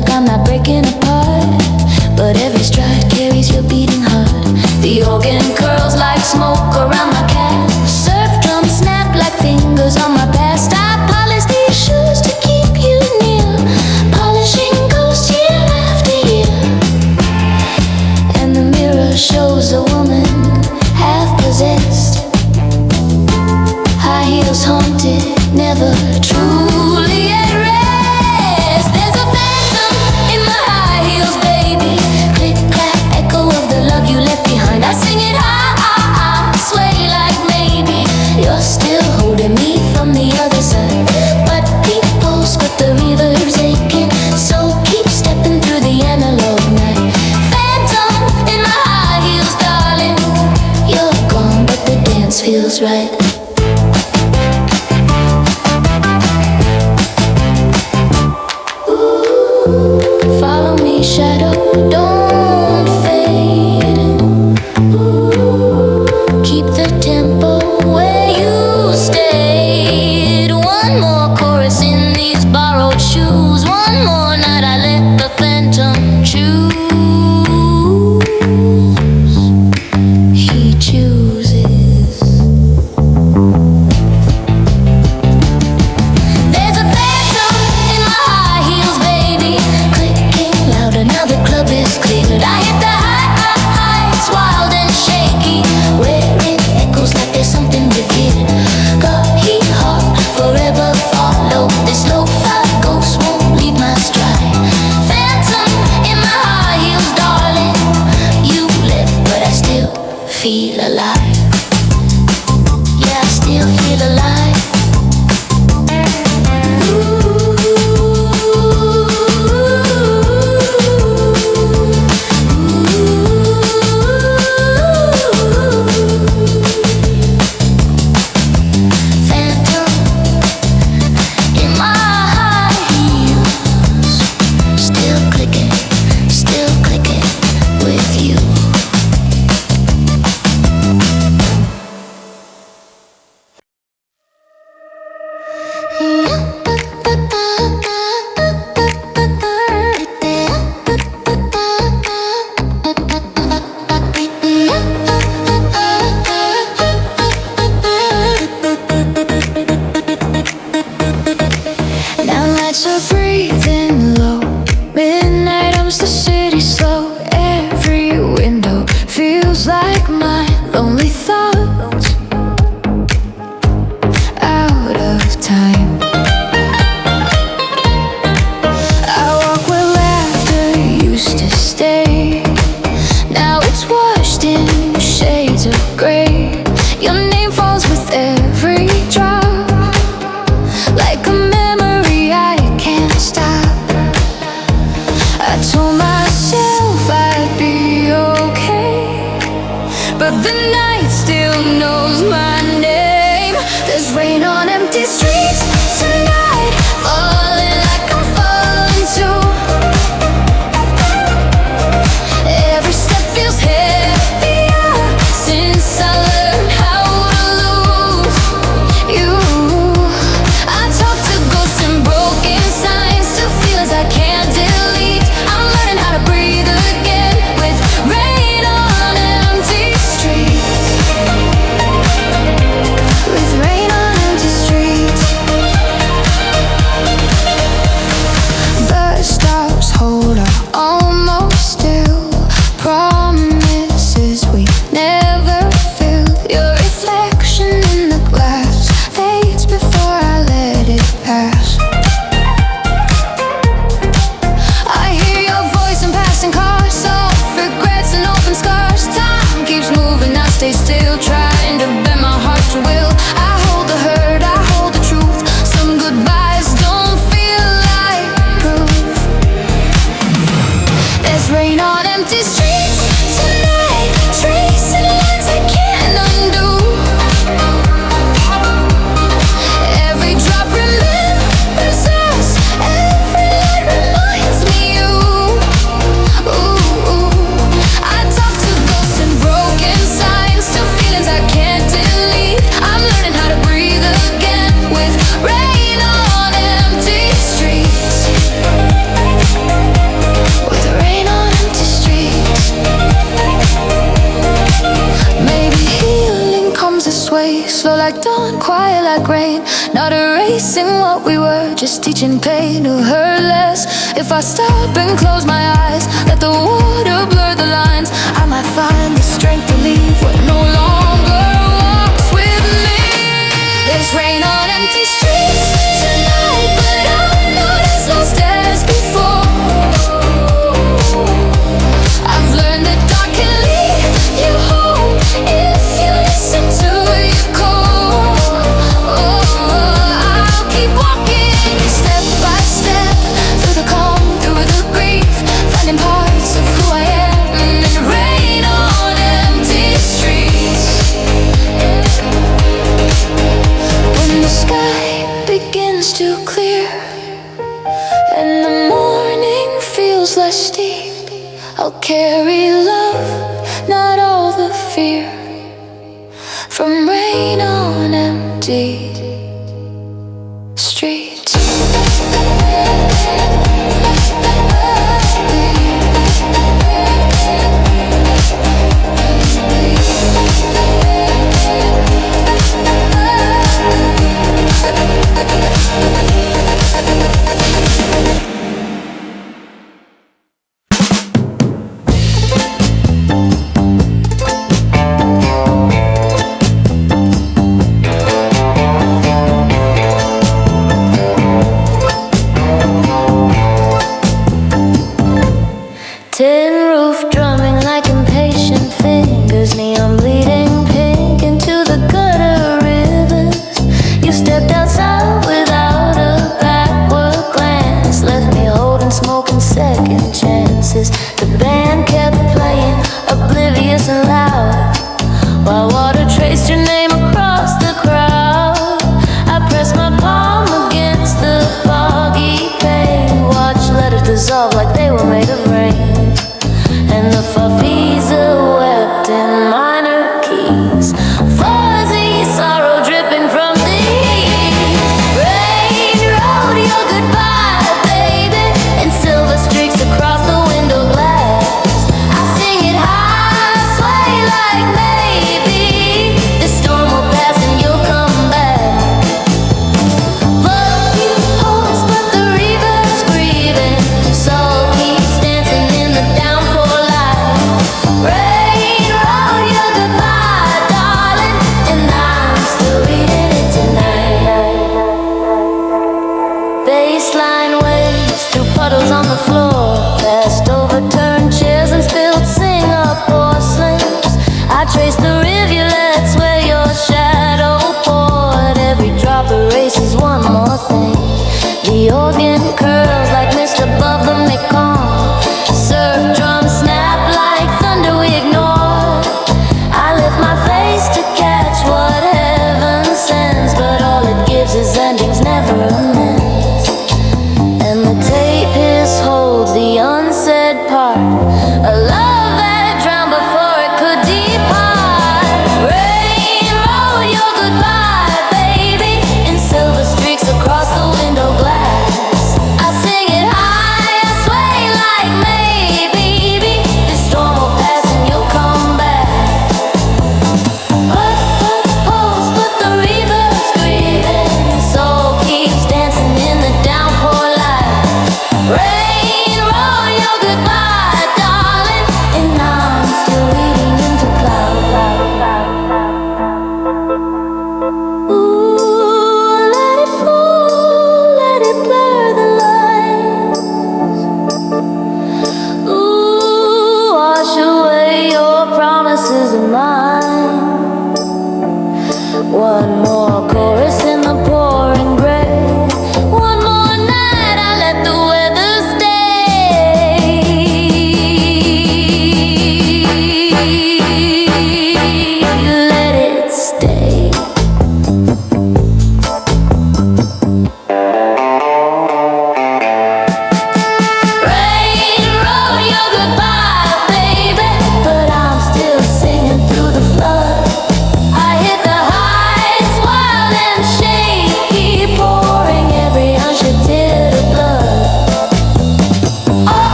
like I'm not breaking apart, but every stride feels right. Follow me, shadow, don't fade. Keep the tempo where you stayed. One more chorus in these borrowed shoes. One more night I let the phantom choose. He chooses. There's a phantom in my high heels, baby. Clicking louder now the club is cleared. I hit the heights, wild and shaky, where it echoes like there's something revered. Got heat hot, forever follow. This lo-fi ghost won't leave my stride. Phantom in my high heels, darling. You left, but I still feel alive. Yeah, I still feel alive. Phantom in my high heels, still clicking with you. Now lights are breathing low. Midnight hums the city slow. Every window feels like my lonely thoughts. Out of time. I walk where laughter used to stay. Now it's washed in shades of gray. Your name falls with every drop, like a memory I can't stop. I told myself I'd be okay, but the night still knows my name. There's rain on empty streets tonight, falling like I'm falling too. Every step feels heavier since I learned how to lose you. I talk to ghosts and broken signs, to feelings I can't delete. I'm learning how to breathe again with rain on empty streets. With rain on empty streets. Bus stops hold our almost still. Promises we never filled. Your reflection in the glass fades before I let it pass. I hear your voice in passing cars, soft regrets and open scars. Time keeps moving, I stay still, trying to bend my heart to will. I hold the hurt, I hold the truth. Some goodbyes don't feel like proof. There's rain on empty streets tonight, tracing lines I can't undo. Every drop remembers us, every light reminds me you. Ooh, I talk to ghosts and broken signs, to feelings I can't delete. I'm learning how to breathe again with rain on empty streets. With rain on empty streets. Maybe healing comes this way, slow like dawn, quiet like rain. Not erasing what we were, just teaching pain to hurt less. If I stop and close my eyes, let the water blur the lines, I might find the strength to leave what no longer walks with me. There's rain on empty streets tonight, but I'm not as lost as before. I've learned that dark can lead you home if you listen to your core. I'll keep walking step by step, through the calm, through the grief, finding parts I'll carry love, not all the fear, from rain on empty streets. Tin roof drumming like impatient fingers, neon bleeding pink into the gutter rivers. You stepped outside without a backward glance, left me holding, smoking second chances. The band kept playing, oblivious and loud, while water traced your name across the crowd. I pressed my palm against the foggy pane, watched letters dissolve like they were made of rain. And the fuffies wept in minor keys, fuzzy sorrow dripping from the rain. Wrote your goodbye, baby, in silver streaks across the window glass.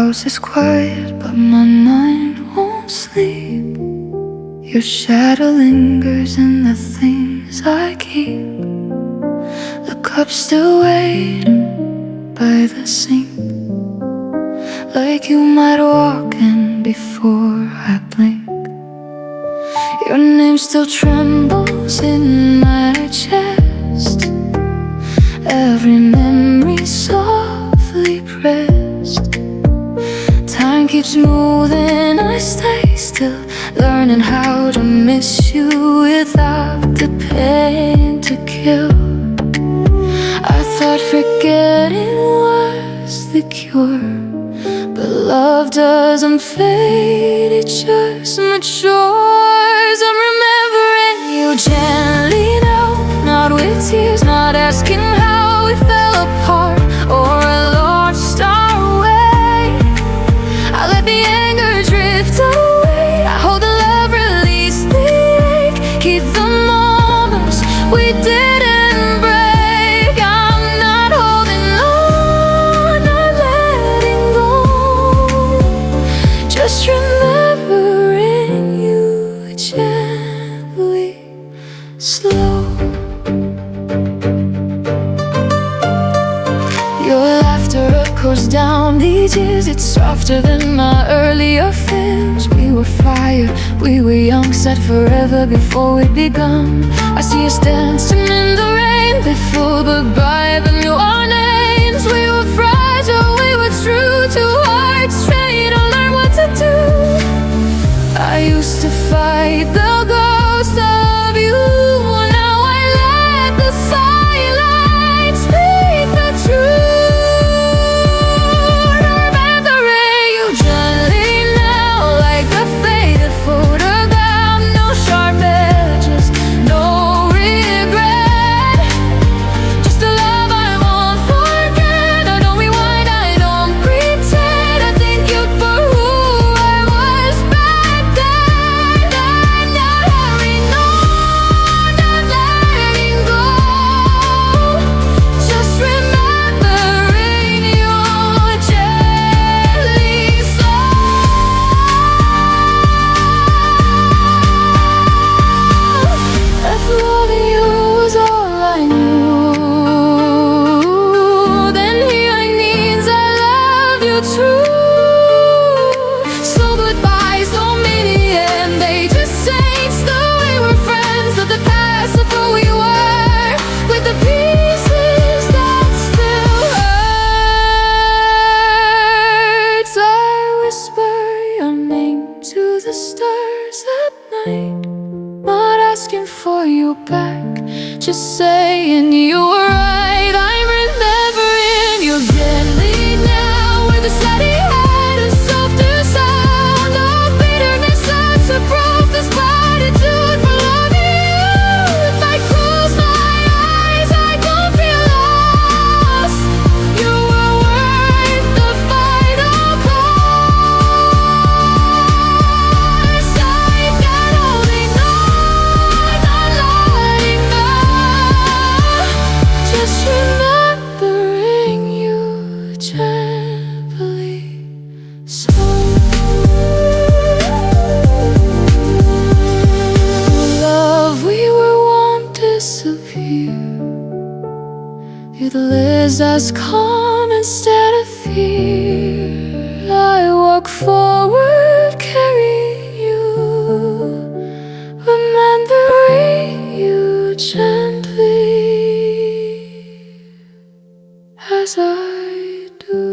house is quiet, but my mind won't sleep. Your shadow lingers in the things I keep. The cup's still waiting by the sink, like you might walk in before I blink. Your name still trembles in my chest, every memory softly pressed. Time keeps moving, I stay still, learning how to miss you without the pain to kill. I thought forgetting was the cure, but love doesn't fade, it just matures. I'm remembering you gently now, not with tears, not asking how we fell apart or a lost our way. I let the anger drift away, I hold the love, release the ache, keep the moments we didn't break. I'm not holding on, not letting go, just remembering you gently, slow. Your laughter echoes down these years, it's softer than my earlier fears. We were fire, we were young, set forever before we'd begun. I see us dancing in the rain, before goodbye, the new our names. We were fragile, we were true, two hearts straight to learn what to do. I used to fight the ghost of you, now I let the silence speak the truth. Remembering you gently now, like a faded photograph, no sharp edges, no regret, just a love I won't forget. I don't rewind, I don't pretend, I thank you for who I was back then. I'm not hurrying on, not letting go, just remembering you gently, slow. If loving you was all I knew, then healing means I love you true. So goodbyes don't mean the end, they just change the way we're friends of the past, of who we were, with the pieces that still hurt. I whisper your name to the stars at night, not asking for you back, just saying you were right. I'm remembering you gently now, with a steady head, a softer sound, no bitterness, such a broke this gratitude for loving you. If I close my eyes, I don't feel lost. You were worth the final cost. I got holding on, not letting go, just remembering you gently, slow. Love we were won't disappear, you'd list as calm instead of fear. I walk forward, carrying you, remembering you gently, as I do.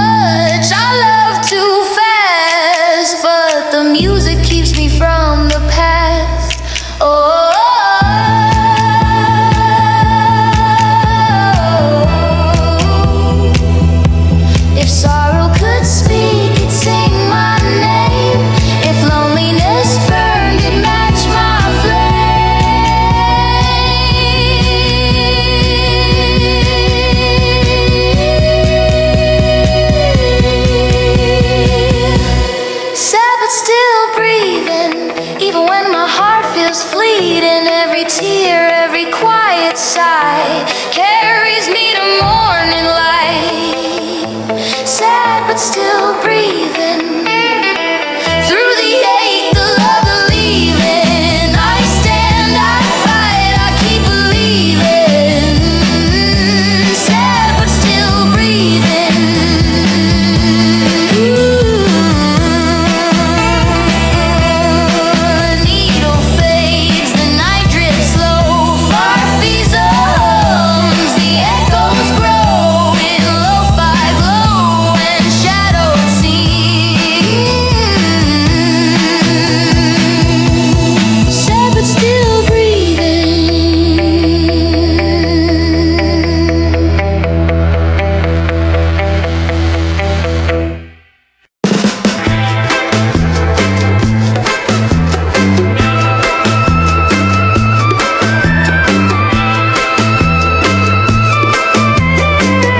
much. I love too fast, but the music keeps me from the past. Oh. If sorrow could speak, it'd sing my name. If loneliness burned, it'd match my flame. Sad but still breathing, even when my heart feels fleeting. Every tear, every quiet sigh carries me to morning light. Sad but still breathing. Through the hate, the love, the leaving. I stand, I fight, I keep believing. Sad but still breathing. Needle fades, the night drifts slow. Far hums, the echoes grow in lo-fi glow and shadowed scenes. Sad but still breathing.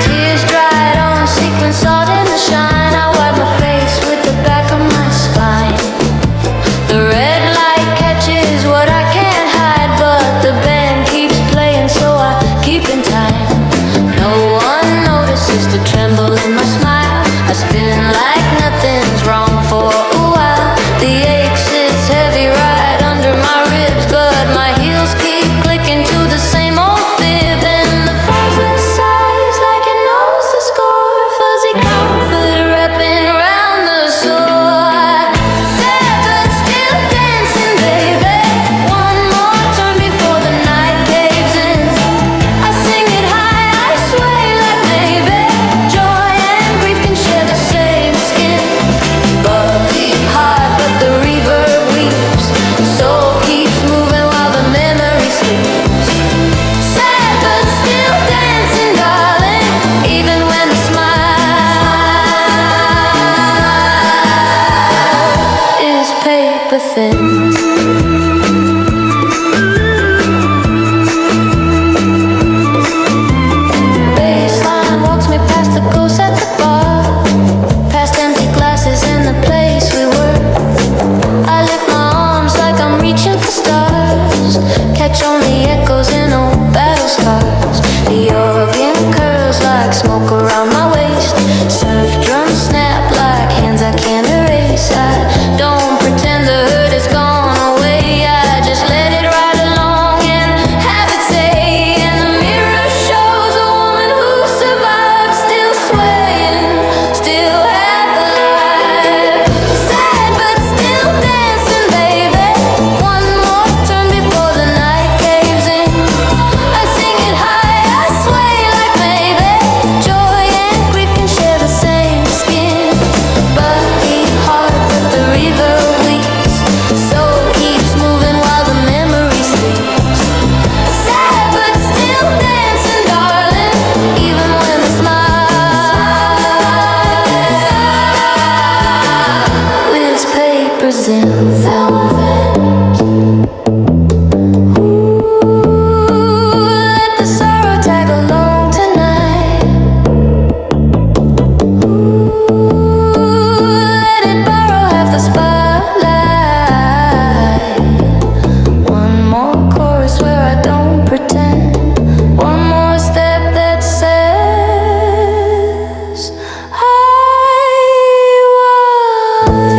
Tears dried on sequin salt in the shine. I wipe my face with the back of my spine. The red light catches what I can't hide, but the band keeps playing, so I keep in time. No one notices the tremble in my smile. I spin like nothing's wrong for a while. The ache sits heavy right under my ribs, but my heels keep clicking to the same old fib. And the frozen sighs like it knows the score. Fuzzy comfort wrapping around the sore. Sad but still dancing, baby. One more turn before the night caves in. I sing it high, I sway like maybe joy and grief can share the same skin. But beat hard, but the reverb weeps. Soul keeps moving while the memory sleeps. Sad but still dancing, darling, even when the smile is paper thin. Baseline walks me past the ghosts at the bar, past empty glasses in the place we were. I lift my arms like I'm reaching for stars, catch only echoes in old battle scars. The organ curls like smoke around my waist. Surf drums snap like hands I can't erase. I don't pretend the hurt is gone away. I just let it ride along and have it say. And the mirror shows a woman who survived, still swaying, still half alive. Sad but still dancing, baby. One more turn before the night caves in. I sing it high, I sway like maybe joy and grief can share the same skin. But beat hard, but the river weeps. Soul keeps moving while the memory sleeps. Sad but still dancing, darling, even when the smile with papers in velvet. Ooh, let the sorrow tag along tonight. Ooh, let it borrow half the spotlight. One more chorus where I don't pretend. One more step that says I was.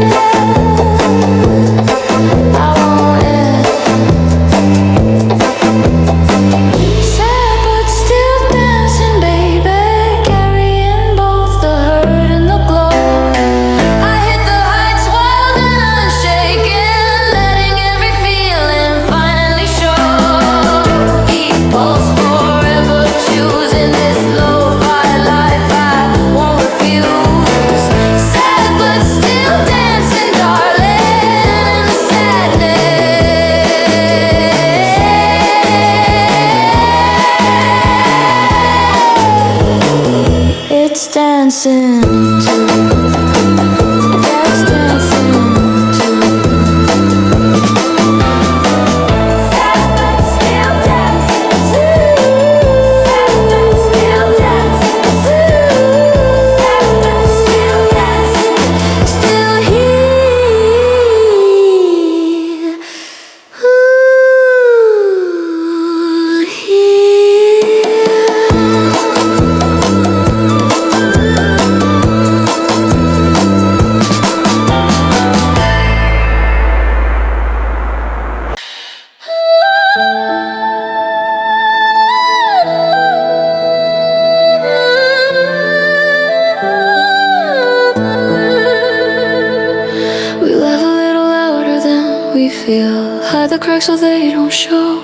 feel. Hide the cracks so they don't show.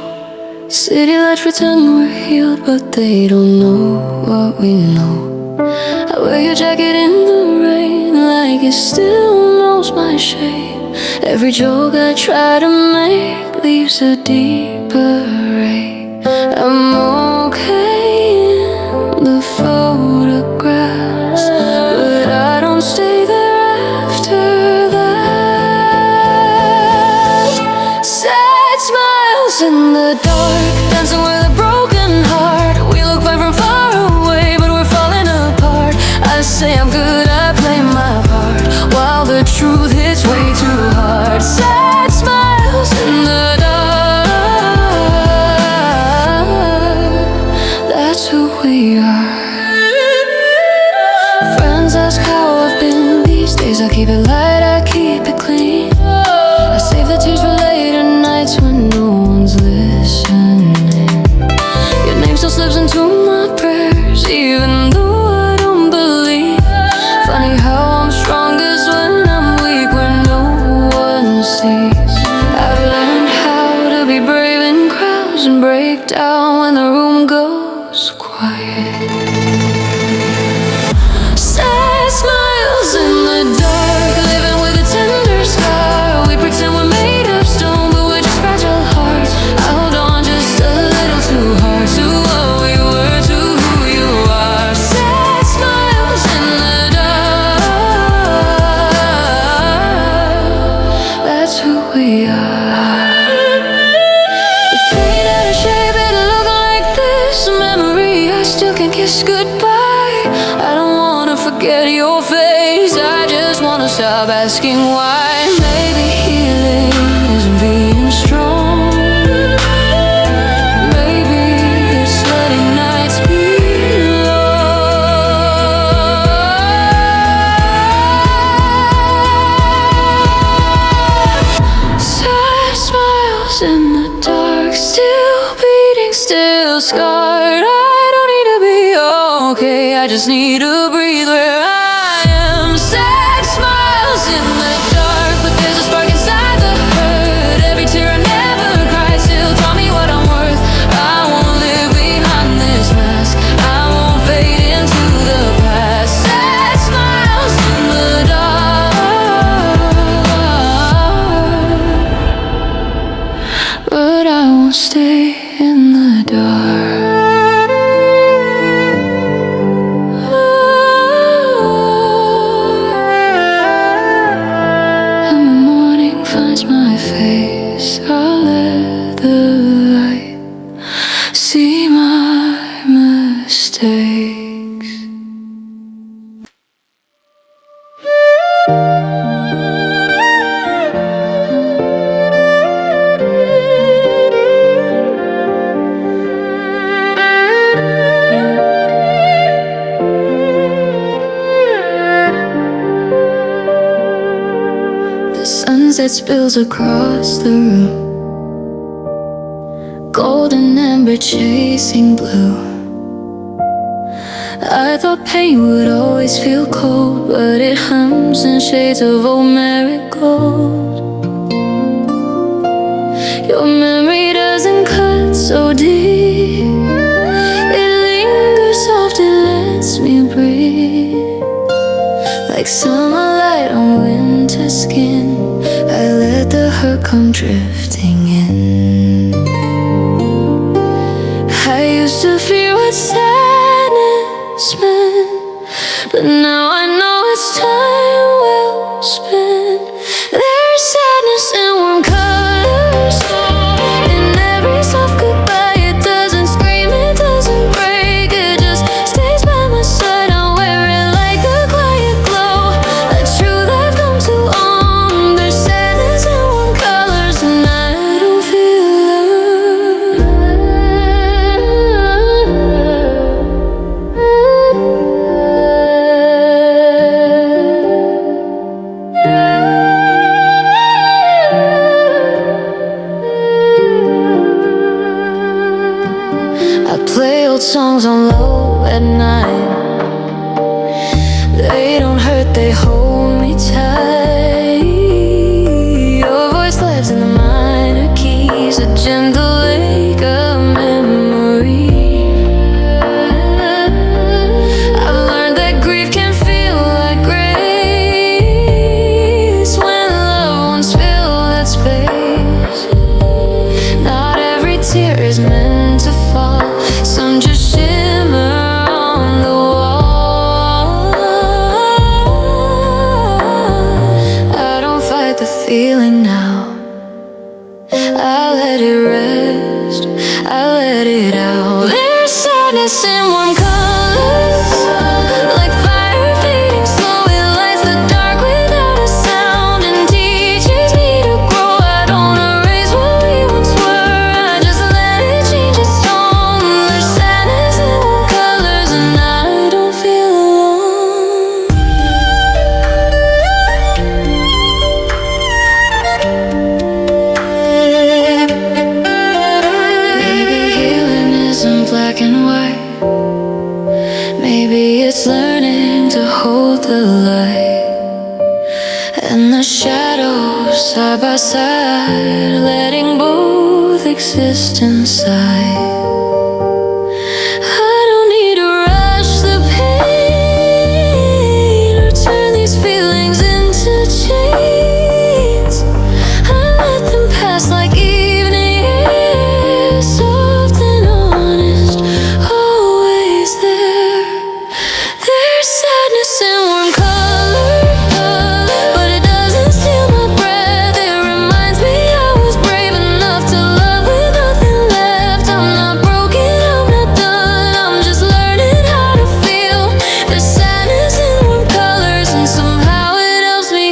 City lights pretend we're healed, but they don't know what we know. I wear your jacket in the rain, like it still knows my shame. Every joke I try to make leaves a deeper rain. I'm okay in the photographs, but I don't stay there after that. Sad smiles in the dark, dancing with a broken heart. We look fine from far away, but we're falling apart. I say I'm good, I play my part, while the truth hits way too hard. Sad smiles in the dark, that's who we are. Friends ask how I've been these days. I keep it light, I keep it clean. I save the tears for later nights when no one's listening. Your name still slips into my prayers, even though I don't believe. Funny how I'm strongest when I'm weak, when no one sees. I've learned how to be brave in crowds and break down when the room goes quiet. Sad smiles in the dark, living with a tender scar. We pretend we're made of stone, but we're just fragile hearts. I hold on just a little too hard to what we were, to who you are. Sad smiles in the dark, that's who we are. You fade out of shape, it looking like this. A memory I still can't kiss goodbye. I don't wanna forget your face, I just wanna stop asking why. Maybe healing isn't being strong. Maybe it's letting nights be long. Sad smiles in the dark, still beating, still scarred. I don't need to be okay, I just need to breathe where I am. Sad smiles in the dark, but there's a spark inside the hurt. Every tear I never cried still taught me what I'm worth. I won't live behind this mask, I won't fade into the past. Sad smiles in the dark, but I won't stay in the dark. And the morning finds my face, I'll let the light see my mistakes. The sunset spills across the room, golden amber chasing blue. I thought pain would always feel cold, but it hums in shades of old marigold. Your memory doesn't cut so deep, it lingers soft, it lets me breathe. Like summer light on winter skin, I let the hurt come drifting in. I used to fear what sadness meant, but now I know it's time well spent. There's sadness in warm colors, in every soft goodbye. It doesn't scream, it doesn't break, it just stays by my side. I wear it like the quiet glow, a truth I've come to own. There's sadness in warm colors, and I don't feel I play old songs on low at night. They don't hurt, they hold me tight. Your voice lives in the mind. feeling now. I let it rest, I let it out. There's sadness in warm colors, like fire fading slow. It lights the dark without a sound and teaches me to grow. I don't erase what we once were, I just let it change its tone. There's sadness in warm colors and I don't feel alone. Maybe healing isn't black and white. Maybe it's learning to hold the light and the shadows side by side, letting both exist inside. I don't need to rush the pain or turn these feelings into chains. I let them pass like evening air, soft and honest, always there. There's sadness in warm color, but it doesn't steal my breath. It reminds me I was brave enough to love with nothing left. I'm not broken, I'm not done, I'm just learning how to feel. There's sadness in warm colors and somehow it helps me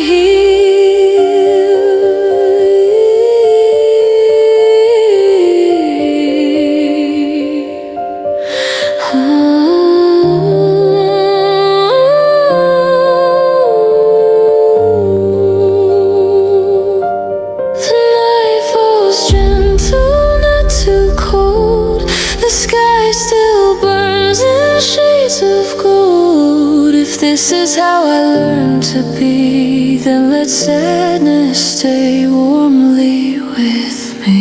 The night falls gentle, not too cold. The sky still burns in shades of gold. If this is how I learn to be, then let sadness stay warmly with me.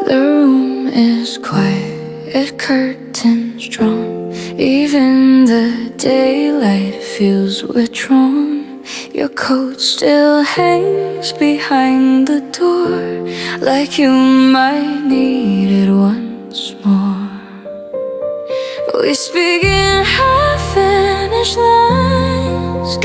The room is quiet, curtains drawn. Even the daylight feels withdrawn. Your coat still hangs behind the door, like you might need it once more. We speak in half-finished lines,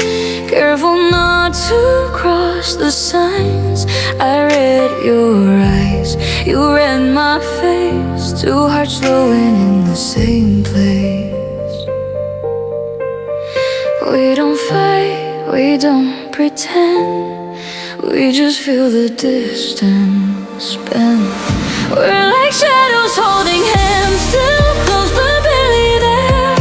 careful not to cross the signs. I read your eyes, you read my face, two hearts flowing in the same place. We don't fight, we don't pretend, we just feel the distance bend. We're like shadows holding hands, still close but barely there,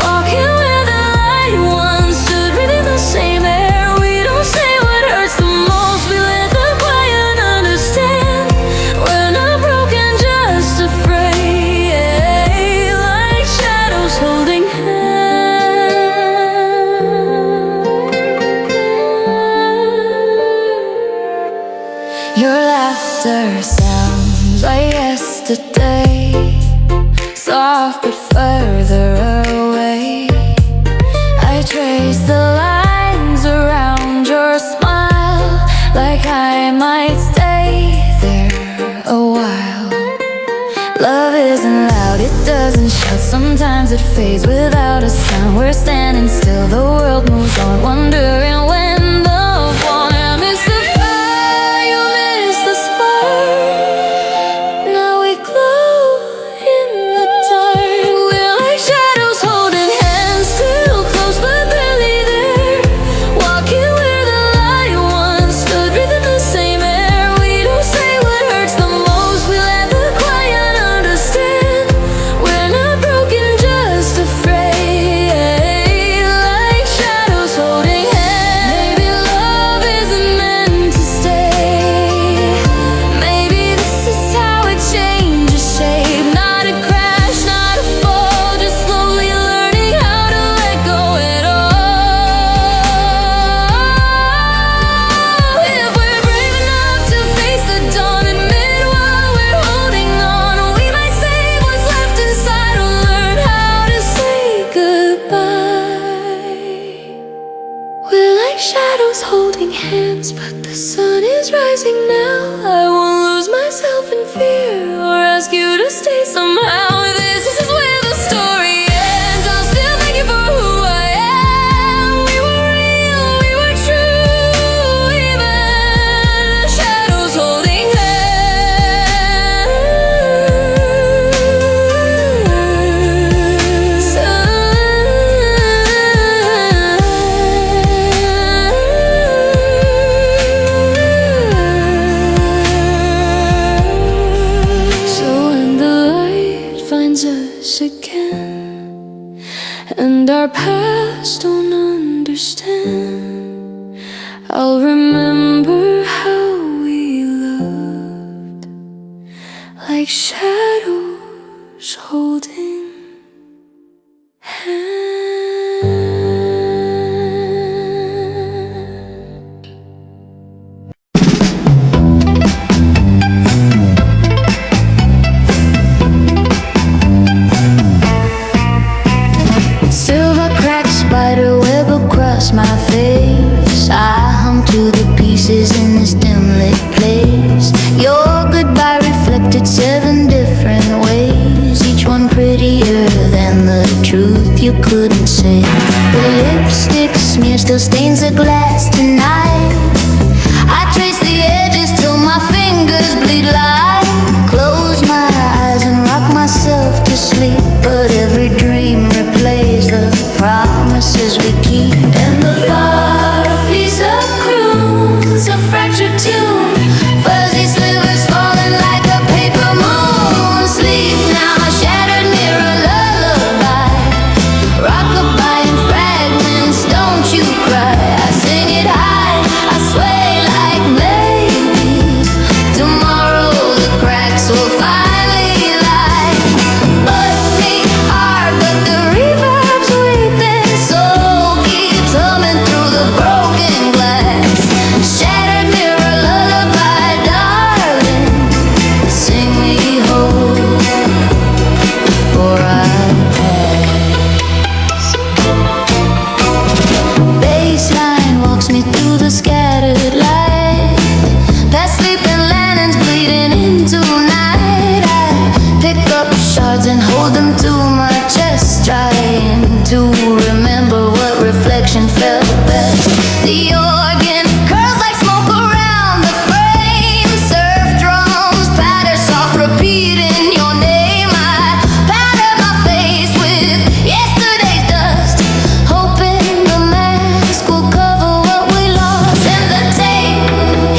walking where the light once stood, breathing the same air. We don't say what hurts the most, we let the quiet understand. We're not broken, just afraid, like shadows holding hands. Your laughter sounds like yesterday, soft but further away. I trace the lines around your smile, like I might stay there a while. Love isn't loud, it doesn't shout, sometimes it fades without a sound. We're standing still, the world moves on, wondering when the fall. I miss the fire, you miss the spark. Now we glow in the dark. We're like shadows holding hands, still close but barely there, walking where the light once stood, breathing the same air. We don't say what hurts the most, we let the quiet understand. We're not broken, just afraid, like shadows holding hands. but the sun is rising now. I won't lose myself in fear or ask you to stay somehow. This is where the story ends. I'll still thank you for who I am. We were real, we were true, even the shadows holding us again, and our past don't understand. I'll remember how we loved, like shadows holding hands. Silver cracked spider web across my face. I hung to the pieces in this dim lit place. Your goodbye reflected 7 different ways, each one prettier than the truth you couldn't say. The lipstick smear still stains the glass tonight. I trace the edges till my fingers bleed light. Close my eyes and rock myself to sleep, but every dream replays the promises we keep. And the far piece of croons, a fractured tune, fuzzy slivers falling like a paper moon. Sleep now, shattered mirror lullaby, rockabye in fragments, don't you cry. I sing it high, I sway like maybe tomorrow the cracks will finally lie. But me hard, but the reverb's weeping, soul keeps humming through the broken glass. Shattered mirror lullaby, darling, sing me whole before I pass. Baseline walks me through the scattered light, past sleeping lanterns bleeding into night. I pick up shards and hold them to my chest, trying to remember what reflection felt best. The organ curls like smoke around the frame, surf drums patter soft, repeating your name. I powder my face with yesterday's dust, hoping the mask will cover what we lost. And the tape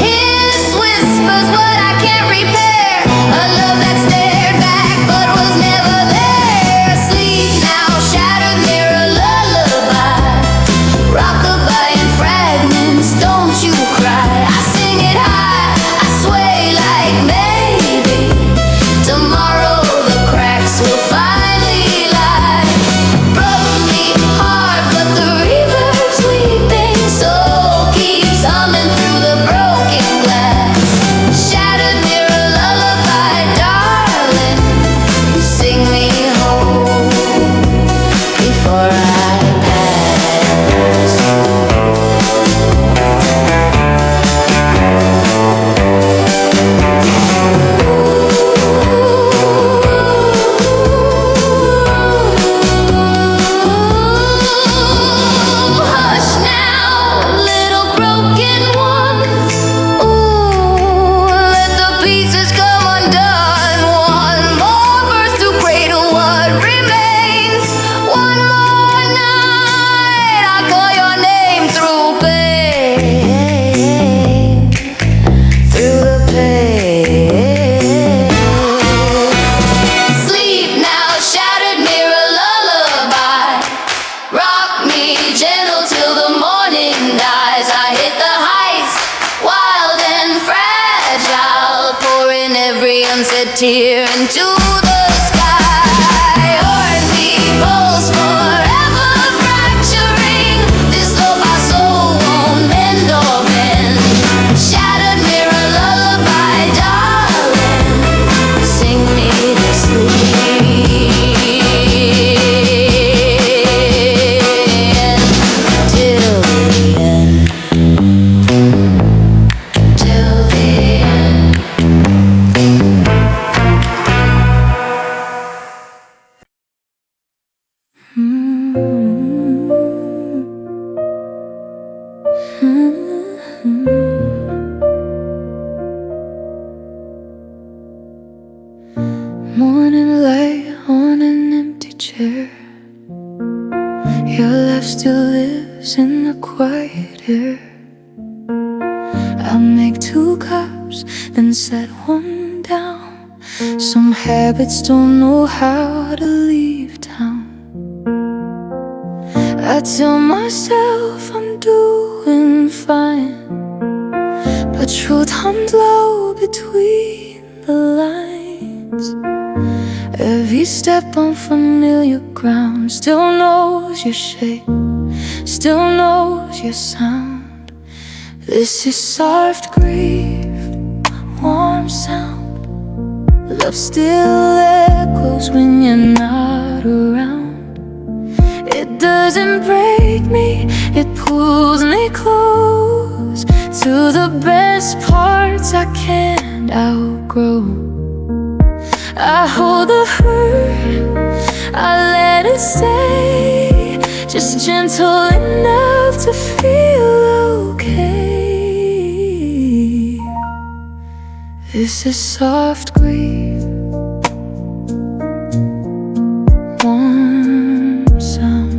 hiss whispers what I can't repair, a love that stared back but was never there. Sleep now, shattered mirror lullaby, rockabye in fragments, don't you cry. I sing it high, I sway like maybe tomorrow the cracks will finally lie. Broke me hard, but the reverb's weeping, soul keeps humming through the broken glass. Shattered mirror lullaby, darling, sing me home before I pass. Hush now, little broken ones. Ooh, let the pieces come undone. One more verse to cradle what remains. One more night, I call your name through pain, through the pain. Sleep now, shattered mirror lullaby, rock me gentle till the morning dies. I hit the heights, wild and fragile, pouring every unsaid tear into the sky. Heartbeat pulse forever fracturing, this lo-fi soul won't mend or bend. Shattered mirror lullaby, darling, sing me to sleep till the end. Morning light on an empty chair. Your life still lives in the quiet air. I'll make 2 cups, then set one down. Some habits don't know how to leave town. I tell myself I'm doing fine, but truth hums low between the lines. Every step on familiar ground still knows your shape, still knows your sound. This is soft grief, warm sound. Love still echoes when you're not around. It doesn't break me, it pulls me close to the best parts I can't outgrow. I hold the hurt, I let it stay, just gentle enough to feel okay. This is soft grief, warm sound.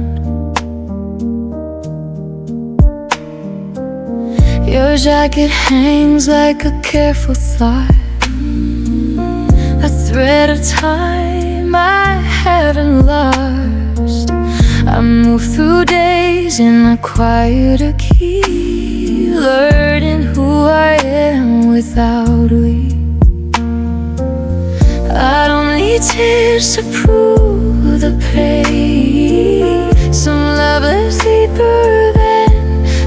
Your jacket hangs like a careful thought, a thread of time I haven't lost. I move through days in a quieter key, learning who I am without we. I don't need tears to prove the pain. Some love lives deeper than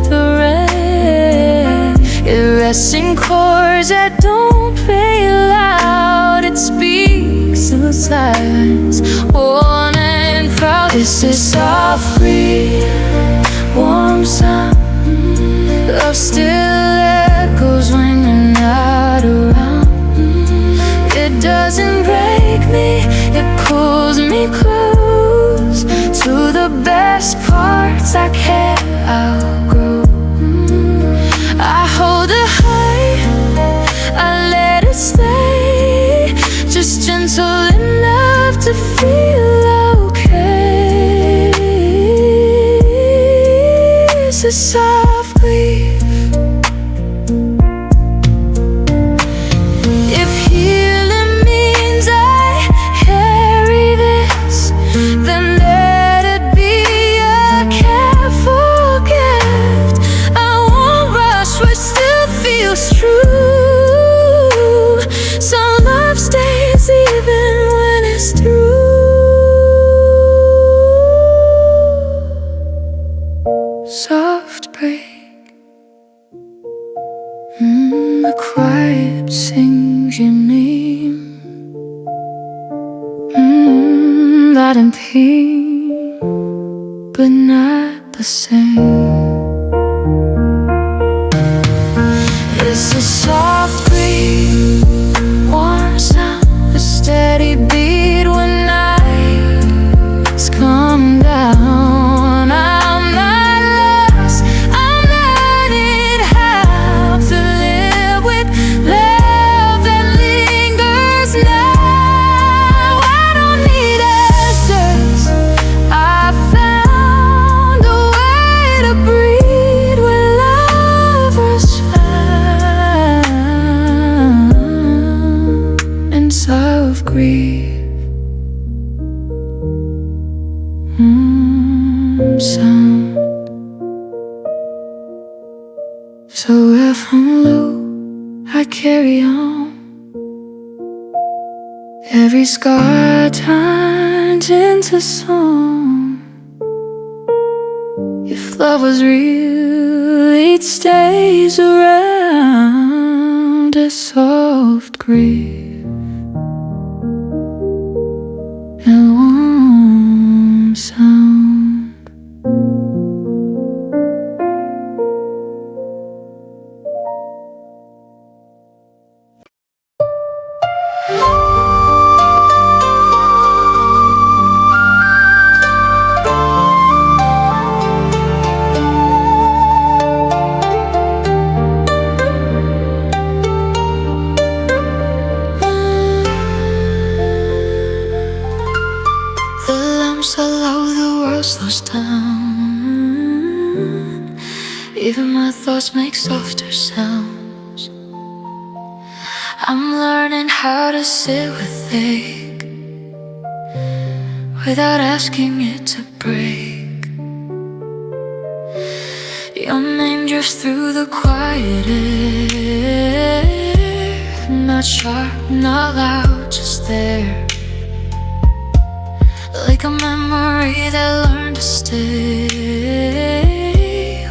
the rain. It rests in chords that don't play loud. It speaks in silence, worn and proud. This is soft grief, warm sound. Love still echoes when you're not around. It doesn't break me, it pulls me close to the best parts I can't outgrow. I hold a high, I let it stay, just gentle enough to feel okay. It's a soft grief. If healing means I carry this, then let it be a careful gift. I won't rush what still feels true. Some love stays even when it's through. Soft break, the quiet sings your name, loud in pain, but not the same. This is soft grief, warm sound, a steady beat when nights come down. I'm not lost, I'm learning how to live with love that lingers now. I don't need answers, I found a way to breathe when lovers found. And soft grief, sound. So if I'm low, I carry on. Every scar turns into song. If love was real, it stays around. A soft grief and warm sound. so low the world slows down. Even my thoughts make softer sounds. I'm learning how to sit with ache without asking it to break. Your name drifts through the quiet air, not sharp, not loud, just there. Like a memory that learned to stay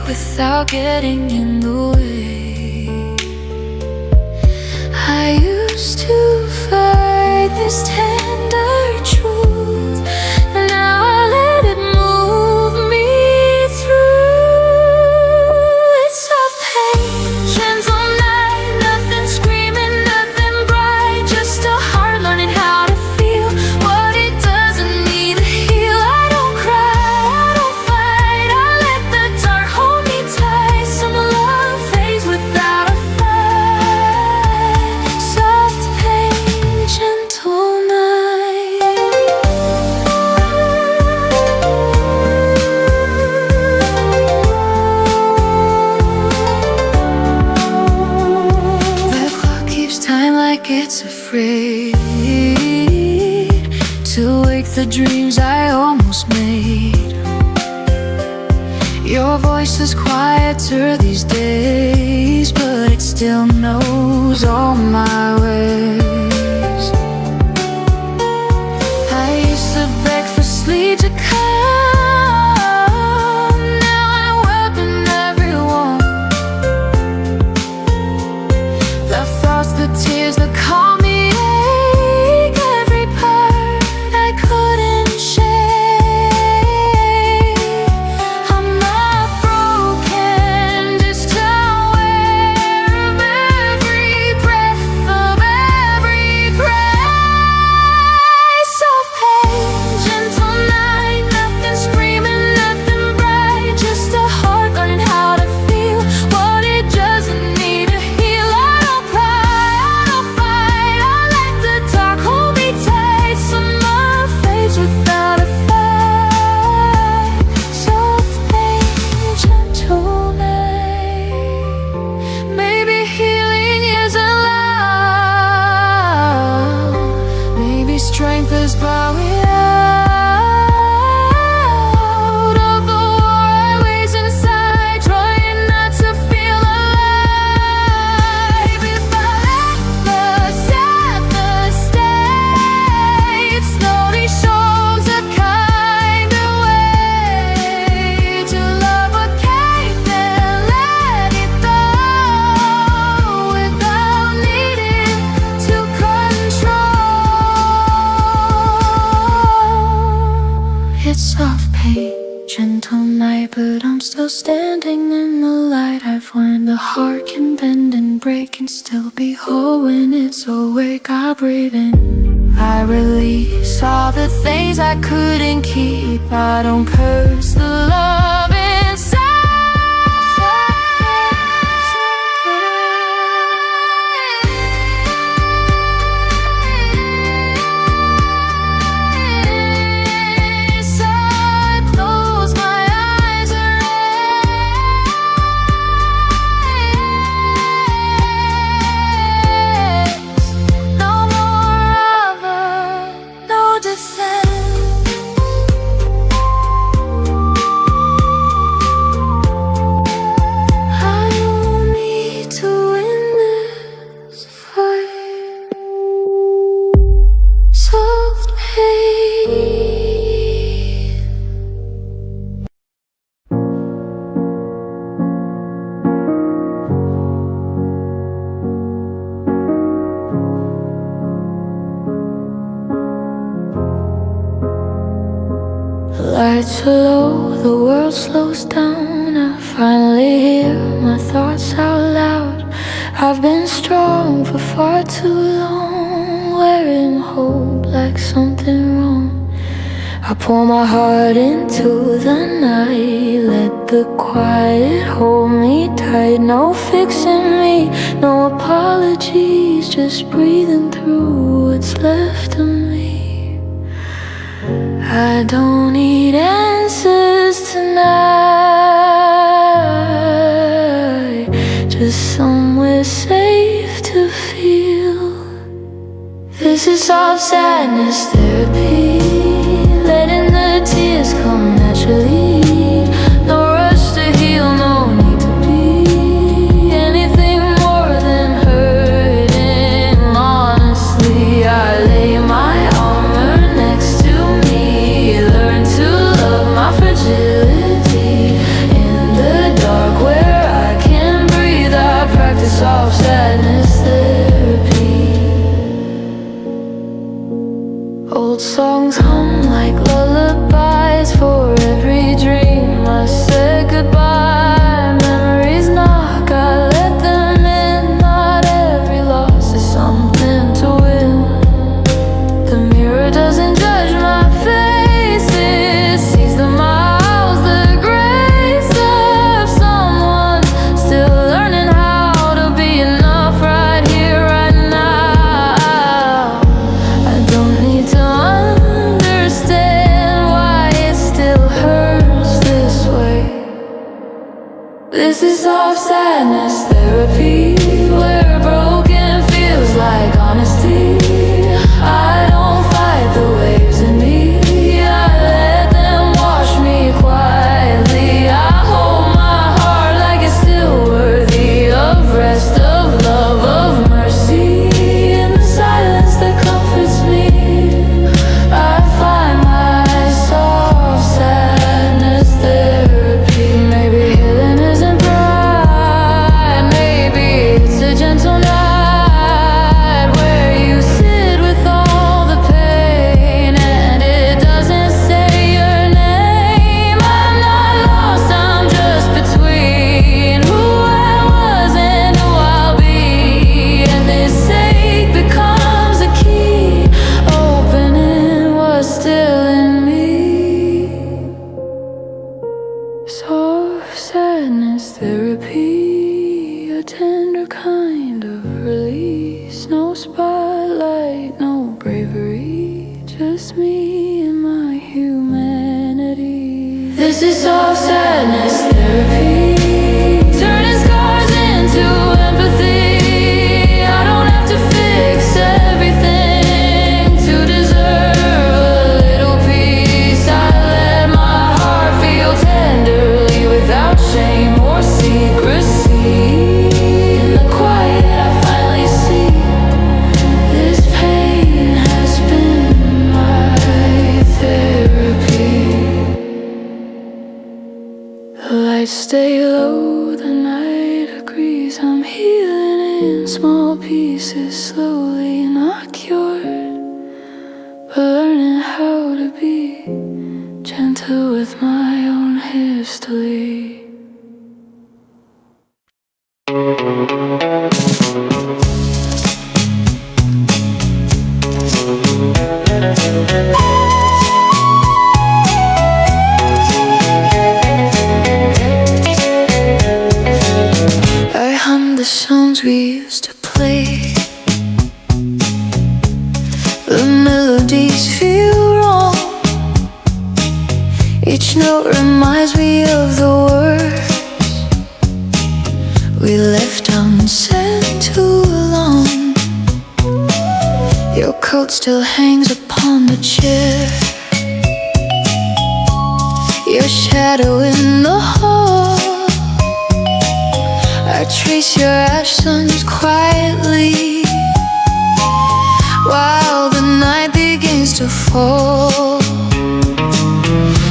without getting in the way. I used to fight this tender truth, and now I let it move me through. It's soft pain, gentle night, nothing screaming, nothing bright, just a heart learning how to feel what it doesn't need to heal. I don't cry, I don't fight, I let the dark hold me tight. Some love fades without a fight. Soft pain, gentle night. The clock keeps time like it's afraid to wake the dreams I almost made. Your voice is quieter these days, but it still knows all my ways. I used to beg for sleep to come, now I welcome everyone. The thoughts, the tears, the calm, the ache, every part I couldn't shake. I'm not broken, just aware of every breath, of every cry. Soft pain, gentle night, nothing screaming, nothing bright, just a heart learning how to feel what it doesn't need to heal. I don't cry, I don't fight, I let the dark hold me tight. Some love fades without a fight. Soft pain, gentle night. Maybe healing isn't loud, maybe strength is bowing out of the war I wage inside, trying not to feel alive. If I let the sadness stay, it slowly shows a kinder way to love what came and let it go without needing to control. It's soft pain, gentle night, but I'm still standing in the light. I've learned the heart can bend and break and still be whole when it's awake. I breathe in, I release all the things I couldn't keep. I don't curse the love inside. So I close my eyes and rest. No more other, no defense. I don't need to win this fight. Soft pain. Lights are low, the world slows down. I finally hear my thoughts out loud. I've been strong for far too long, wearing hope like something wrong. I pour my heart into the night, let the quiet hold me tight. No fixing me, no apologies, just breathing through what's left of me. I don't need answers tonight, just somewhere safe to feel. This is soft sadness therapy, letting the tears come naturally. No rush to heal, no need to be anything more than hurting. Honestly, I lay my armor next to me, learn to love my fragility. In the dark where I can't breathe, I practice soft sadness therapy. Old songs hum like lullabies for every dream I said goodbye. Memories knock, I let them in. Not every loss is something to win. The mirror doesn't judge my face, it sees the miles, the grace of someone still learning how to be enough right here, right now. I don't need to understand why it still hurts this way. This is soft sadness therapy, where broken feels like honesty. I don't fight the waves in me, I let them wash me quietly. I hold my heart like it's still worthy of rest, of love, of mercy. In the silence that comforts me, I find my soft sadness therapy. Maybe healing isn't bright, maybe it's a gentle night where you sit with all the pain and it doesn't say your name. I'm not lost, I'm just between who I was and who I'll be, and this ache becomes a key, opening what's still in me. Soft sadness therapy, a tender kind of release. No spotlight, no bravery, just me and my humanity. This is soft sadness therapy, turning scars into empathy. I don't have to fix everything to deserve a little peace. I let my heart feel tenderly without shame or secrecy. In the quiet I finally see this pain has been my therapy. The lights stay low, the night agrees. I'm healing in small pieces, slowly, not cured, but learning how to be gentle with my own history. I hum the songs we used to play. The melodies feel wrong. Each note reminds me of the words we left unsaid too long. Your coat still hangs upon the chair, your shadow in the hall. I trace your accents quietly while the night begins to fall.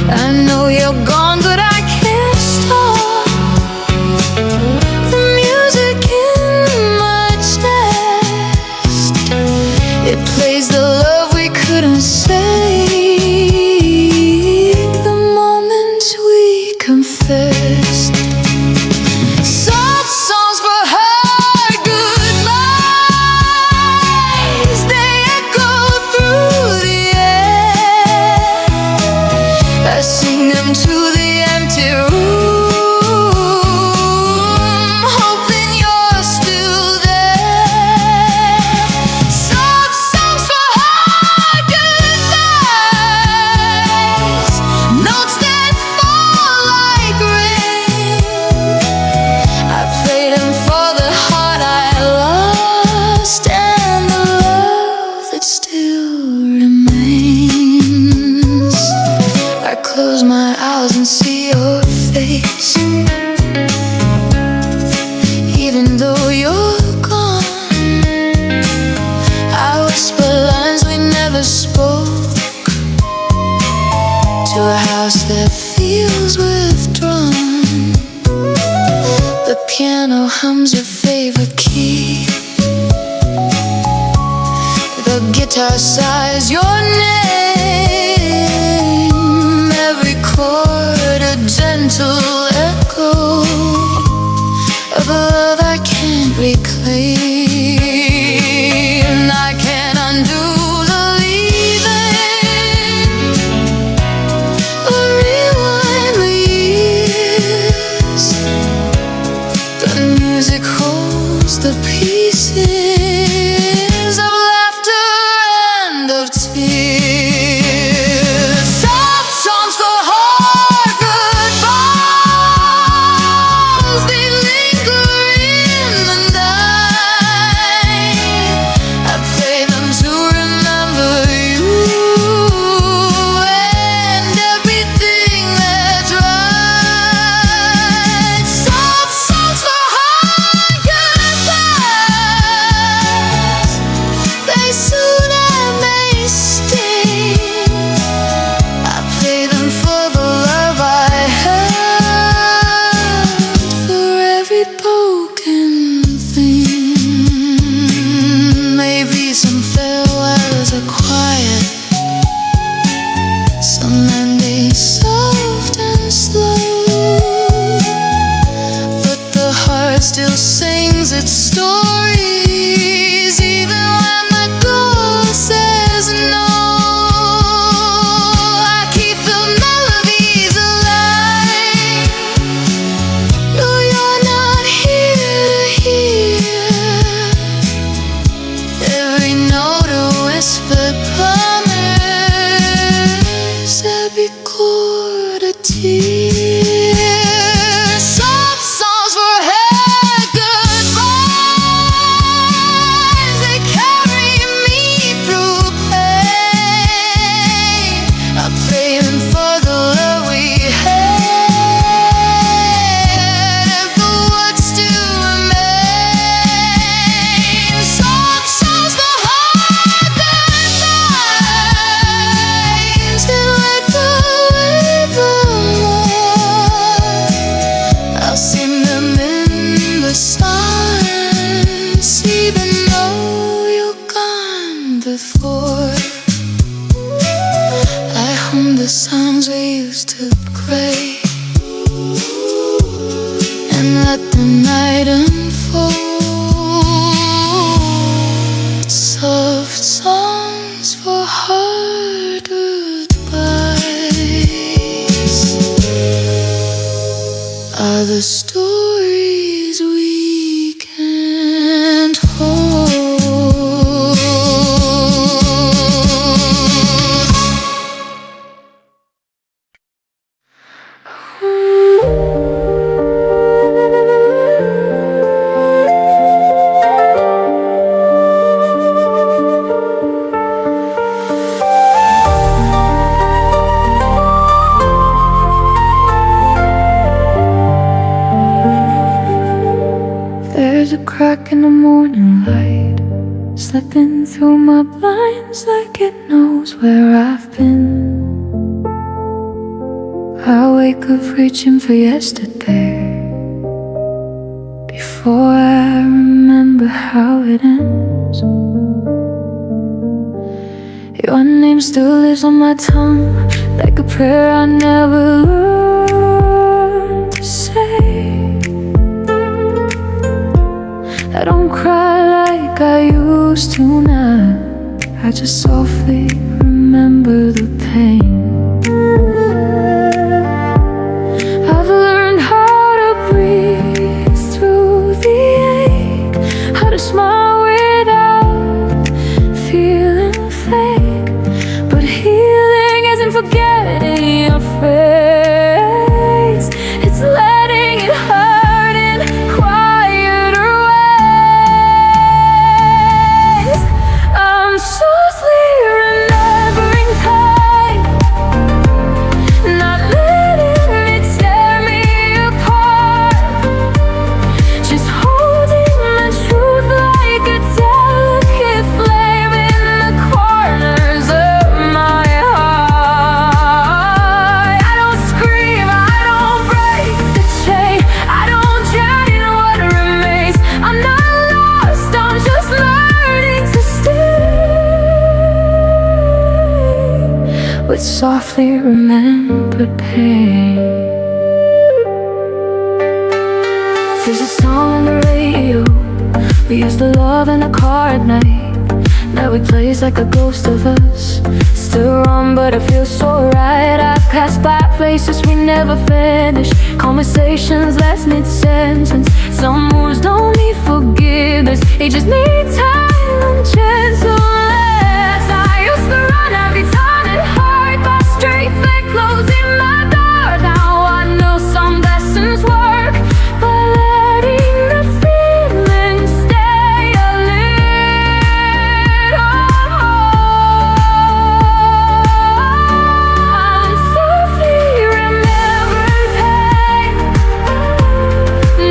I know you're gone, but I can't stop the music in my chest. It plays the love we couldn't say, the moments we confessed. Soft songs for hard goodbyes, they echo through the air. close my eyes and see your face. Even though you're gone, I whisper lines we never spoke to a house that feels withdrawn. The piano hums your favorite key, the guitar sighs your name, every chord a gentle echo of a love I can't reclaim. I can't undo the leaving or rewind the years. The music holds the pieces of laughter and of tears. Soft songs for hard goodbyes, they linger in the night. I play them to remember you and everything that's right. Soft songs for hard goodbyes, they soothe and they sting. I play them for the love I have, for every broken thing. Maybe some farewells are quiet, some endings soft and slow, but the heart still sings its stories even when the door says no. I keep the melodies alive, though you're not here to hear. Every note a whispered promise, every chord a tear. Soft songs for had goodbyes, they carry me through pain. I play them for the love we had and for what still remains. Soft songs for hard goodbyes, they wake the evermore. I'll sing them in the silence, even though you're gone before. I hum the songs we used to play and let the night unfold. Soft songs for hard goodbyes are the stories we can't hold. There's a crack in the morning light, slipping through my blinds like it knows where I've been. I wake up reaching for yesterday, before I remember how it ends. Your name still lives on my tongue, like a prayer I never learned to say. I don't cry like I used to now, I just softly remember the pain. I've learned how to breathe through the ache, how to smile without feeling fake. But healing isn't forgetting your face, it's letting it hurt in quieter ways. I'm so sleepy. with softly remembered pain. There's a song on the radio we used to love in the car at night. Now it plays like a ghost of us. Still wrong, but it feels so right. I've passed by places we never finished, conversations last mid-sentence. Some moves don't need forgiveness, they just need time and gentleness. I used to run every time it hurt, by straight fake closing my door. Now I know some lessons work, but letting the feeling stay a little more. Softly remember pain,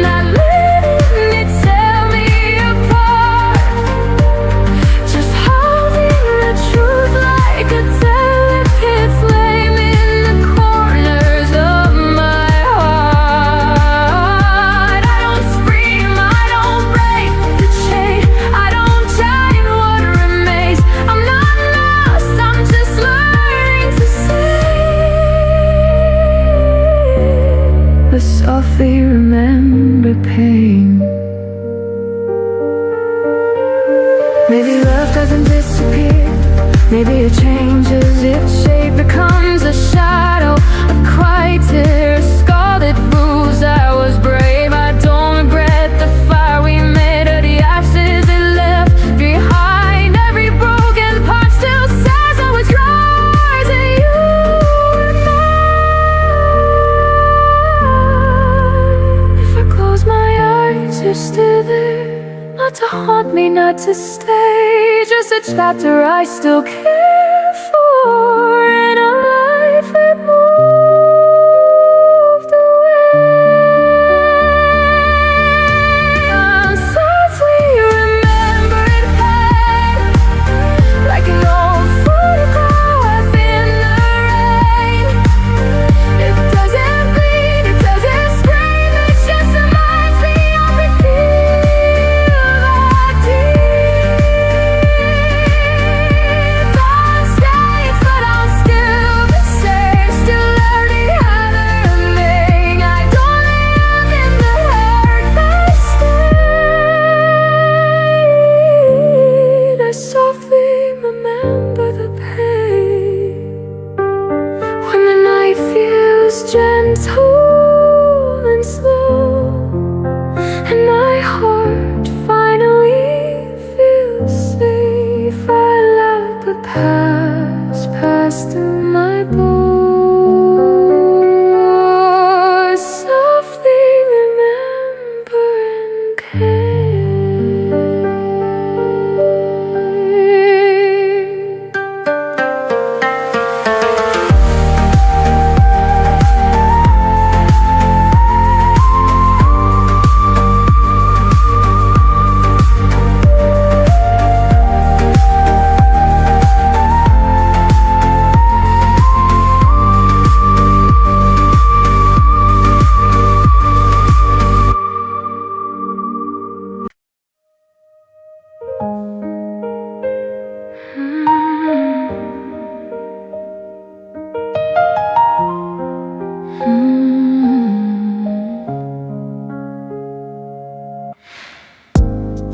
not letting it tear me apart, just holding the truth like a delicate flame in the corners of my heart. I don't scream, I don't break the chain, I don't giant what remains. I'm not lost, I'm just learning to say, but softly remember pain. Maybe love doesn't disappear, maybe it changes its shape, becomes a shadow, a cry tear, a scar that proves I was brave. I don't regret the fire we made or the ashes it left behind. Every broken part still says I was yours and you were mine. If I close my eyes, you're still there, not to haunt me, not to stay, just a chapter I still care for in a life that moved away. I'm softly remembered pain, like an old photograph in the rain. It doesn't bleed, it doesn't scream, it just reminds me of the feel that deep. Thoughts change, but I'm still the same, still learning how to remain. I don't live in the hurt that stayed. I softly remember the pain, when the night feels gentle and slow, and my heart finally feels safe. I let the past pass through my bones, softly remembering pain.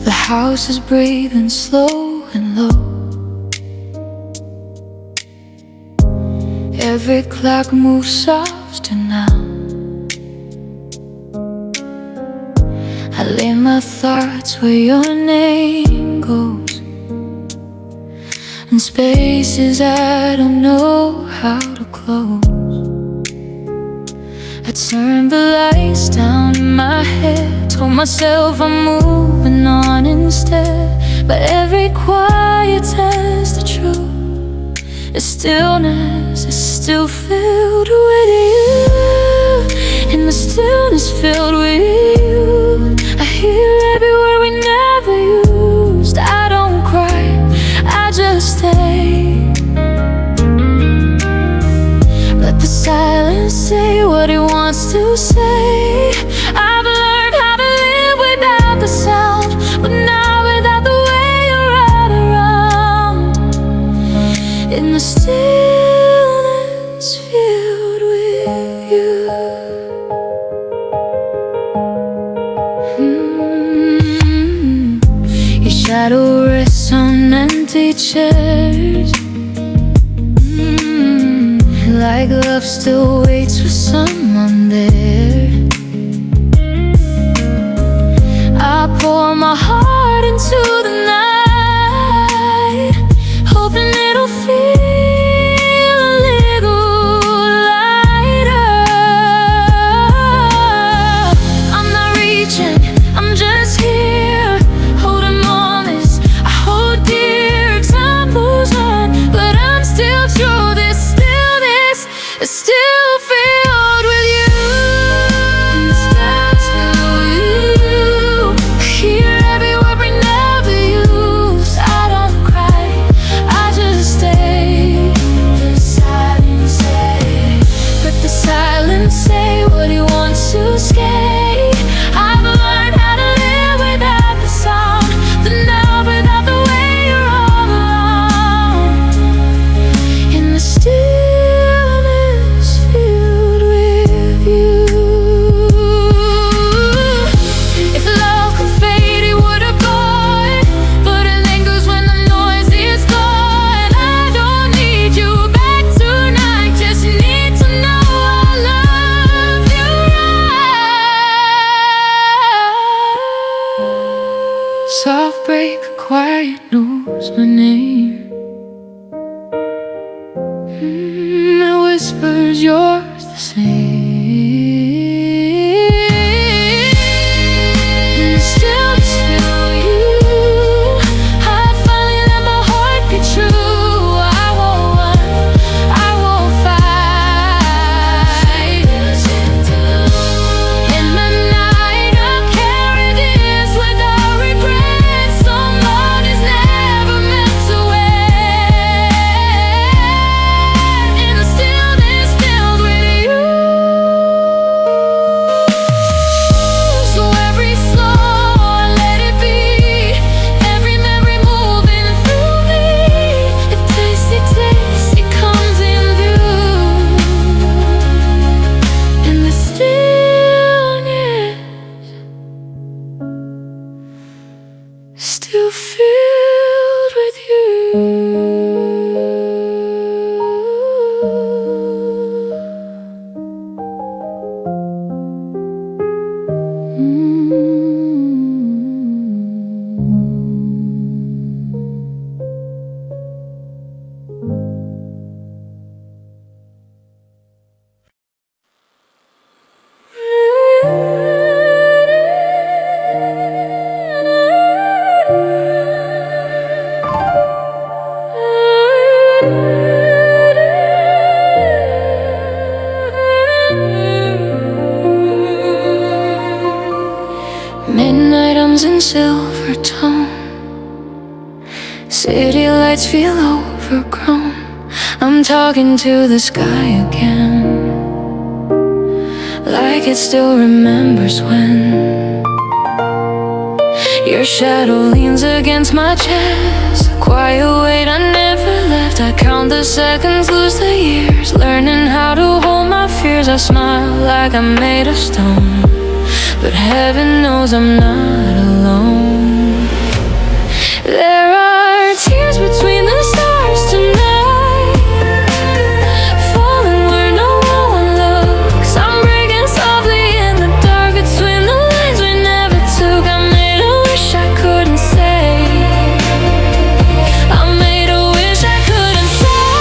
The house is breathing slow and low. Every clock moves softer now. I lay my thoughts where your name goes, in spaces I don't know how to close. I turned the lights down in my head, told myself I'm moving on instead. But every quiet tells the truth. The stillness is still filled with you, and the stillness filled with you. I hear every word we never used. I don't cry, I just stay. Let the silence say what it wants to say. I've learned how to live without the sound, but not without the way you're right around. In the stillness pictures, like love still waits for someone there. I pour my heart into the night, hoping it'll feel a little lighter. I'm not reaching, I'm just here, holding moments I hold dear. Time moves on, but I'm still true. This stillness is still filled with you. Still you. Hear every word we never use. I don't cry, I just stay. The silence say, but the silence say what he wants to say. I've learned how to live without the sound, the now without the way you're all alone. In the stillness filled with you. If love could fade, it would have gone, but it lingers when the noise is gone. I don't need you back tonight, just need to know I love you right. Soft break, quiet knows my name. It whispers yours the same. And I still just feel you. I finally let my heart be true. I won't run, I won't fight. In the night I'll carry this without regret. Someone is never meant to wait. In the stillness filled with you. So every slow, let it be. Every memory moving through me. If tasty comes in view. In the stillness, still filled with you. Midnight ums in silver tone, city lights feel overgrown. I'm talking to the sky again, like it still remembers when your shadow leans against my chest. A quiet weight I never left. I count the seconds, lose the years, learning how to hold my fears. I smile like I'm made of stone, but heaven knows I'm not alone. There are tears between the stars tonight, falling where no one looks. I'm breaking softly in the dark between the lines we never took. I made a wish I couldn't say. I made a wish I couldn't say.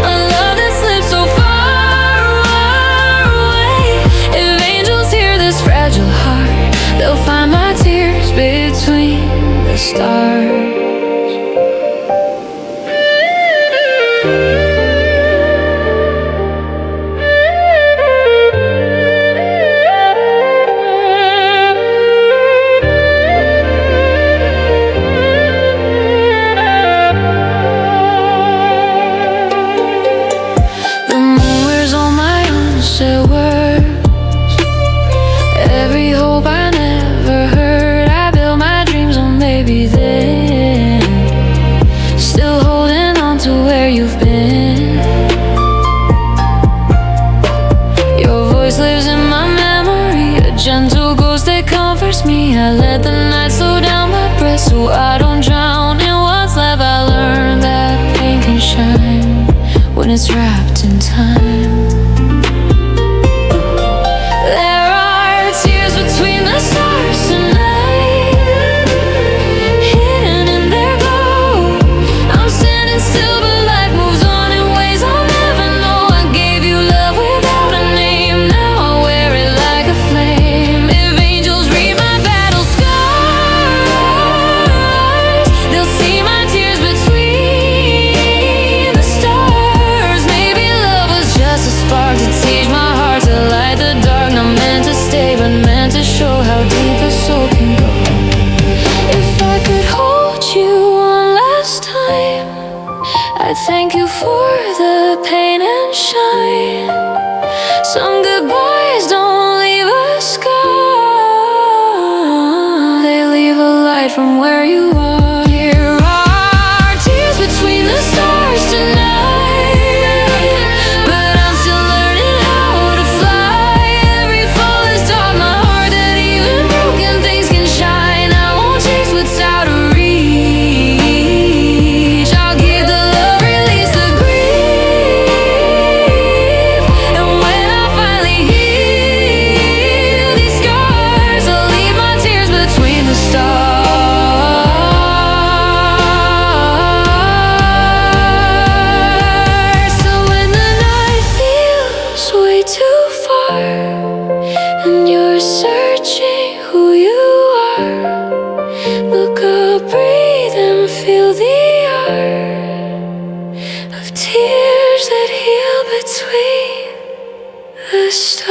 A love that slipped so far away. If angels hear this fragile heart, they'll find my tears between the stars. The moon wears all my unsaid words, every hope I never heard. I built my dreams on maybe then, still holding on to where you've been. Your voice lives in my memory, a gentle ghost that comforts me. I let the night slow down my breath. so I don't drown in what's left. I learned that pain can shine when it's wrapped in time. There are tears between the stars tonight, hidden in their glow. I'm standing still, but life moves on in ways I'll never know. I gave you love without a name, now I wear it like a flame. If angels read my battle scars, they'll see my tears between the stars. Maybe love was just a spark to teach my heart to light the dark. Not meant to stay, but meant to show how deep a soul can go. If I could hold you one last time, I'd thank you for the pain and shine. Some goodbyes don't leave a scar, they leave a light from where you are. Here are tears between the stars tonight, but I'm still learning how to fly. Every fall has taught my heart that even broken things can shine. I won't chase what's out of reach. I'll give the love, release the grief. And when I finally heal these scars, I'll leave my tears between the stars. So when the night feels way too far and you're searching who you are, look up, breathe, and feel the art of tears that heal between the stars.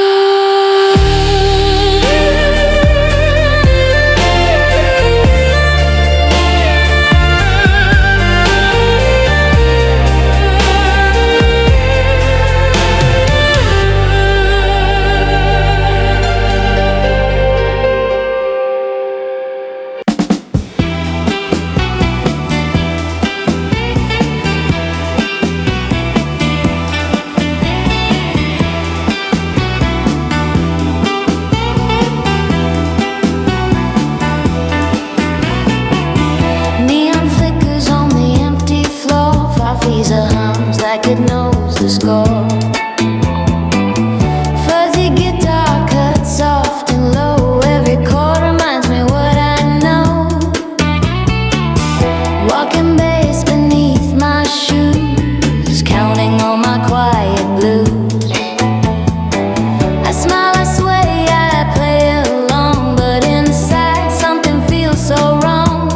Neon flickers on the empty floor. Farfisa hums like it knows the score. Fuzzy guitar cuts soft and low. Every chord reminds me what I know. Walking bass beneath my shoes, counting all my quiet blues. I smile, I sway, I play along, but inside something feels so wrong.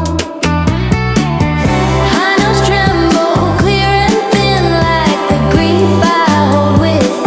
High notes tremble, clear and thin, like the grief I hold within.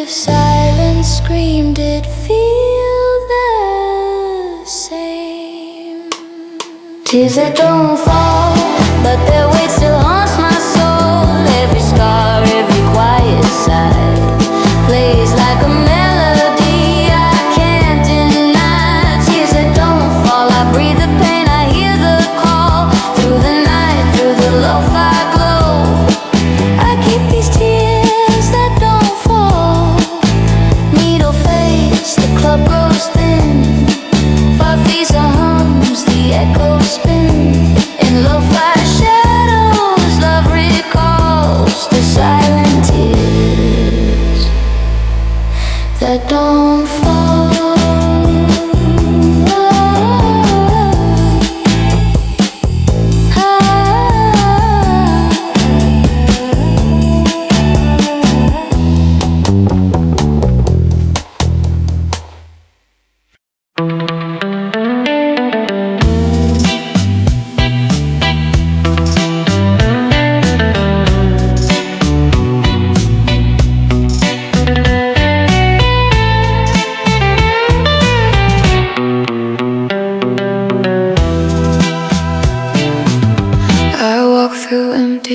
if silence screamed, it'd feel the same. Tears that don't fall, but their weight still haunts my soul. Every scar, every quiet sigh plays like a melody I can't deny. Tears that don't fall, I breathe the pain, I hear the call. Through the night, through the lo-fi glow, I keep these tears that don't fall. Needle face, the club grows thin. Farfisa hums, the echoes spin. In lo-fi shadows, love recalls the silent tears that don't fall.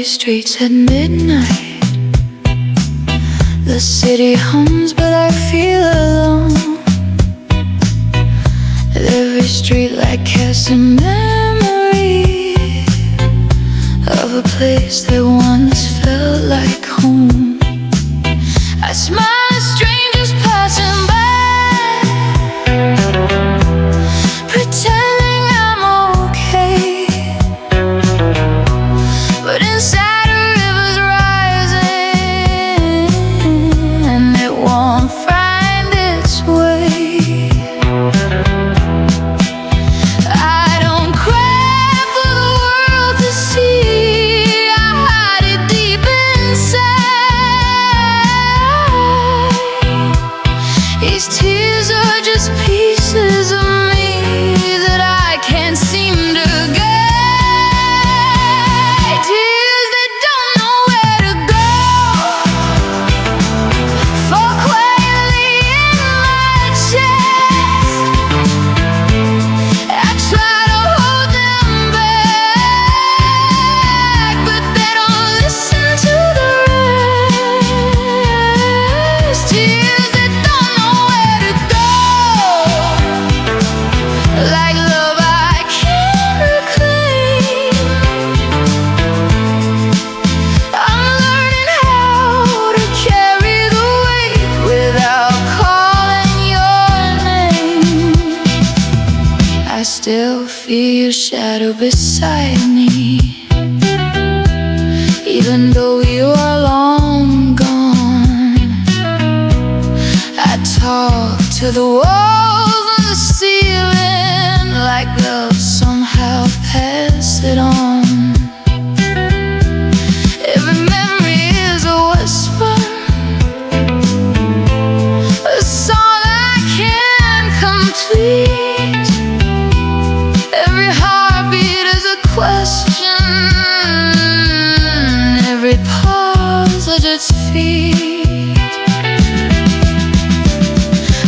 Streets at midnight, the city hums but I feel alone. Every street light casts a memory of a place that once felt like home. I smile at strangers passing by, pretending I'm okay, but inside still feel your shadow beside me, even though you are long gone. I talk to the walls and the ceiling like they'll somehow pass it on. Every memory is a whisper, a song I can't complete. Every heartbeat is a question, every pause at its feet.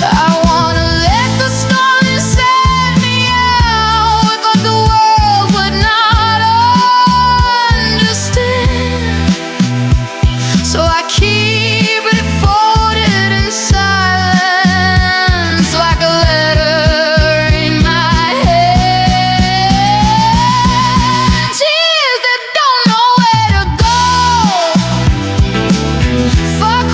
I wanna let the storm inside me out, but the world would not understand. So I keep it folded in silence, like a letter in my head. Tears that don't know where to go. Fuck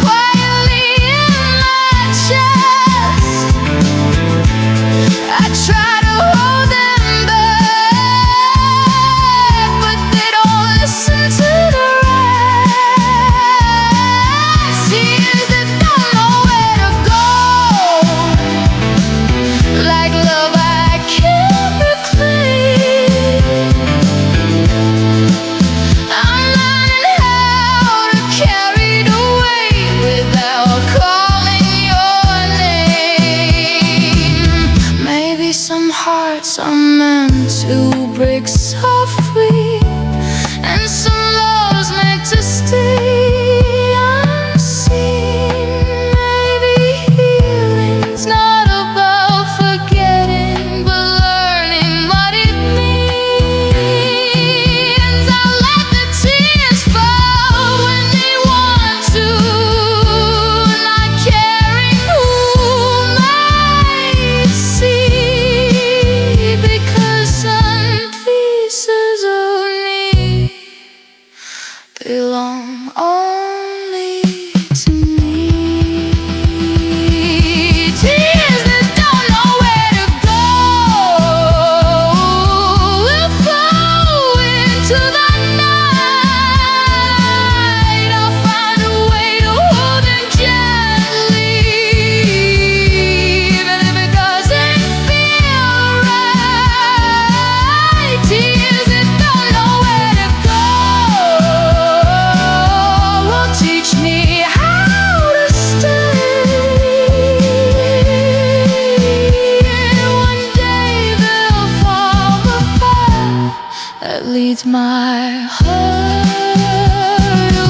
my heart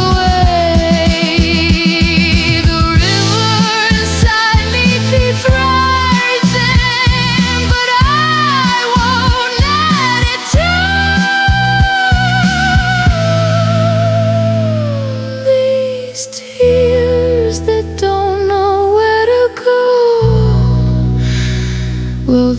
away. The river inside me keeps rising, but I won't let it drown. These tears that don't know where to go will